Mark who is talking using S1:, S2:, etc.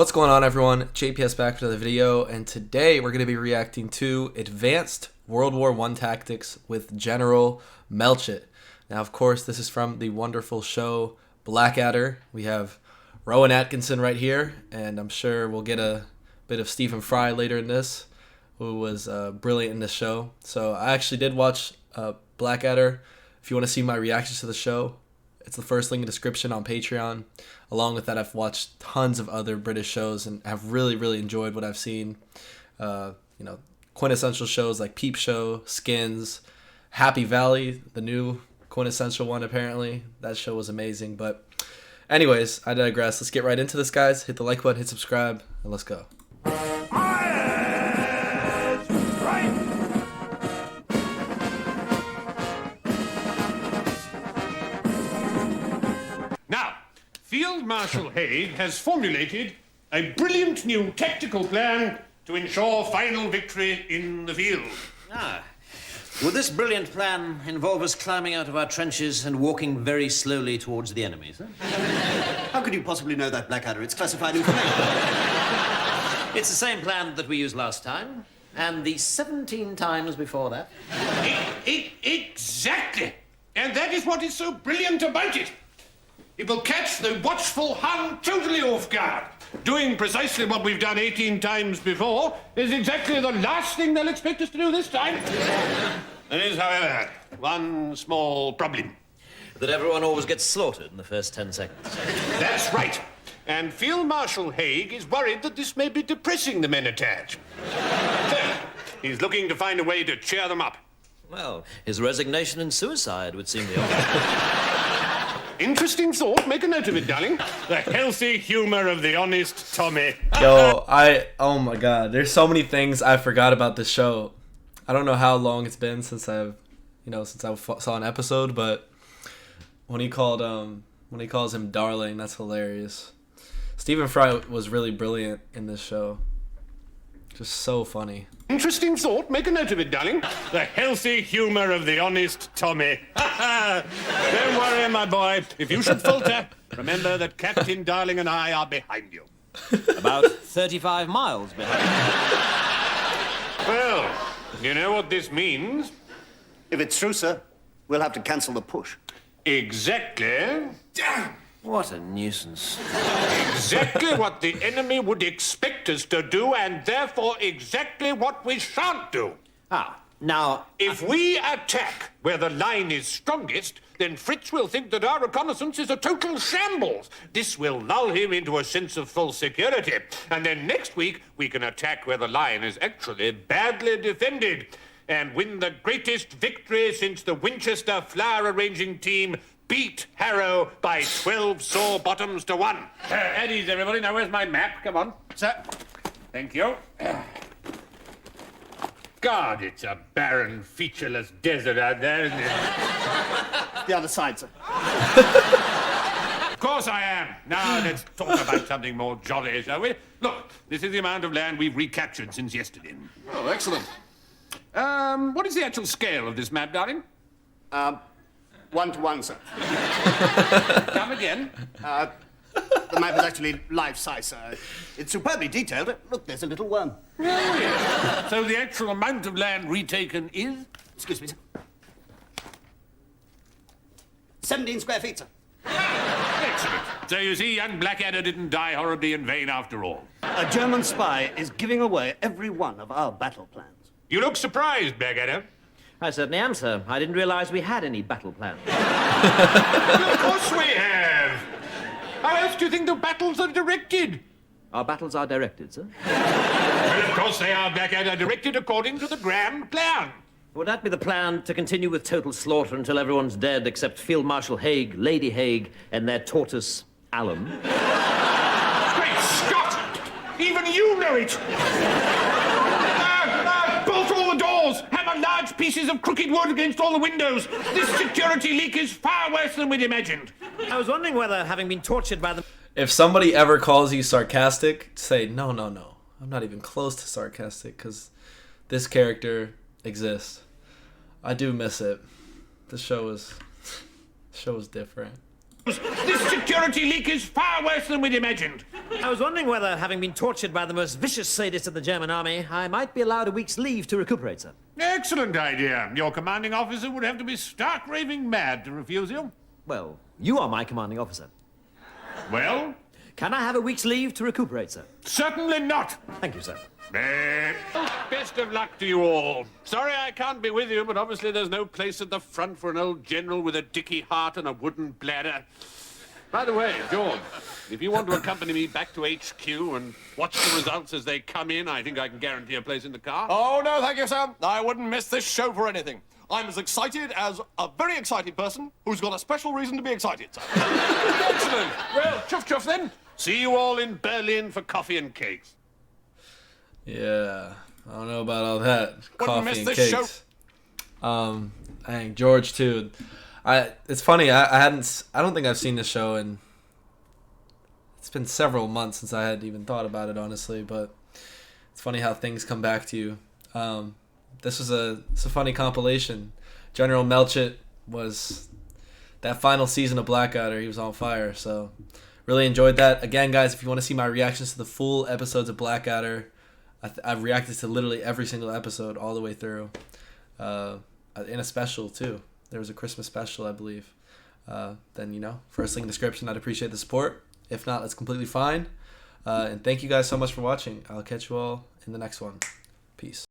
S1: What's going on, everyone? JPS back with another video, and today we're going to be reacting to Advanced World War I Tactics with General Melchett. Now, of course, this is from the wonderful show Blackadder. We have Rowan Atkinson right here, and I'm sure we'll get a bit of Stephen Fry later in this, who was brilliant in this show. So I actually did watch Blackadder. If you want to see my reactions to the show, it's the first link in the description on Patreon. Along with that, I've watched tons of other British shows and have really enjoyed what I've seen. Quintessential shows like Peep Show, Skins, Happy Valley, the new quintessential one apparently. That show was amazing. But anyways, I digress. Let's get right into this, guys. Hit the like button, hit subscribe, and let's go.
S2: Field Marshal Haig has formulated a brilliant new tactical plan to ensure final victory in the field.
S3: Would this brilliant plan involve us climbing out of our trenches and walking very slowly towards the enemy, sir?
S4: How could you possibly know that, Blackadder? It's classified information.
S3: It's the same plan that we used last time, and the 17 times before that.
S2: Exactly! And that is what is so brilliant about it. It will catch the watchful Hun totally off guard. Doing precisely what we've done 18 times before is exactly the last thing they'll expect us to do this time. There is, however, one small problem.
S3: That everyone always gets slaughtered in the first 10 seconds.
S2: That's right. And Field Marshal Haig is worried that this may be depressing the men attached. So, he's looking to find a way to cheer them up.
S3: Well, his resignation and suicide would seem the obvious.
S2: Interesting thought. Make a note of it, darling. The healthy humor of the honest Tommy.
S1: Oh my god, there's so many things I forgot about this show. I don't know how long it's been since I saw an episode, but when he calls him darling, that's hilarious. Stephen Fry was really brilliant in this show. Just so funny.
S2: Interesting thought. Make a note of it, darling. The healthy humor of the honest Tommy. Don't worry, my boy. If you should falter, remember that Captain Darling and I are behind you.
S3: About 35 miles behind.
S2: Well, you know what this means?
S4: If it's true, sir, we'll have to cancel the push.
S2: Exactly.
S4: Damn!
S3: What a nuisance.
S2: Exactly what the enemy would expect us to do, and therefore exactly what we shan't do.
S3: Now...
S2: If we attack where the line is strongest, then Fritz will think that our reconnaissance is a total shambles. This will lull him into a sense of full security. And then next week, we can attack where the line is actually badly defended and win the greatest victory since the Winchester flower arranging team beat Harrow by 12 sore bottoms to 1. At ease, everybody. Now, where's my map? Come on. Sir. Thank you. God, it's a barren, featureless desert out there, isn't it?
S4: The other side, sir.
S2: Of course I am. Now, let's talk about something more jolly, shall we? Look, this is the amount of land we've recaptured since yesterday.
S5: Oh, excellent.
S2: What is the actual scale of this map, darling?
S4: 1 to 1, sir.
S2: Come again.
S4: The map is actually life-size, sir. It's superbly detailed. Look, there's a little worm.
S2: Oh, yes. So the actual amount of land retaken is?
S4: Excuse me, sir. 17 square feet, sir.
S2: Excellent. So you see, young Blackadder didn't die horribly in vain after all.
S4: A German spy is giving away every one of our battle plans.
S2: You look surprised, Blackadder.
S3: I certainly am, sir. I didn't realize we had any battle plans.
S2: Of course we have. How else do you think the battles are directed?
S3: Our battles are directed, sir.
S2: Well, of course they are, Blackadder, directed according to the grand plan.
S3: Would that be the plan, to continue with total slaughter until everyone's dead except Field Marshal Haig, Lady Haig, and their tortoise, Alan?
S2: Great Scott! Even you know it! Bolt all the doors! Hammer large pieces of crooked wood against all the windows! This security leak is far worse than we'd imagined.
S3: I was wondering whether, having been tortured by the...
S1: If somebody ever calls you sarcastic, say, no. I'm not even close to sarcastic, because this character exists. I do miss it. The show is different.
S2: This security leak is far worse than we'd imagined.
S3: I was wondering whether, having been tortured by the most vicious sadist of the German army, I might be allowed a week's leave to recuperate, sir.
S2: Excellent idea. Your commanding officer would have to be stark raving mad to refuse you.
S3: Well, you are my commanding officer.
S2: Well?
S3: Can I have a week's leave to recuperate, sir?
S2: Certainly not.
S3: Thank you, sir.
S2: Best of luck to you all. Sorry I can't be with you, but obviously there's no place at the front for an old general with a dicky heart and a wooden bladder. By the way, George, if you want to accompany me back to HQ and watch the results as they come in, I think I can guarantee a place in the car.
S5: Oh, no, thank you, sir. I wouldn't miss this show for anything. I'm as excited as a very excited person who's got a special reason to be excited, sir.
S2: Excellent. Well, chuff chuff then. See you all in Berlin for coffee and cakes.
S1: Yeah, I don't know about all that.
S5: Wouldn't miss
S1: Coffee and
S5: this
S1: cakes. Dang, George too. It's funny. I don't think I've seen this show in. It's been several months since I had even thought about it, honestly. But it's funny how things come back to you. It's a funny compilation. General Melchett was that final season of Blackadder. He was on fire. So really enjoyed that. Again, guys, if you want to see my reactions to the full episodes of Blackadder, I've reacted to literally every single episode all the way through. In a special too. There was a Christmas special, I believe. Then, first link in the description. I'd appreciate the support. If not, that's completely fine. And thank you guys so much for watching. I'll catch you all in the next one. Peace.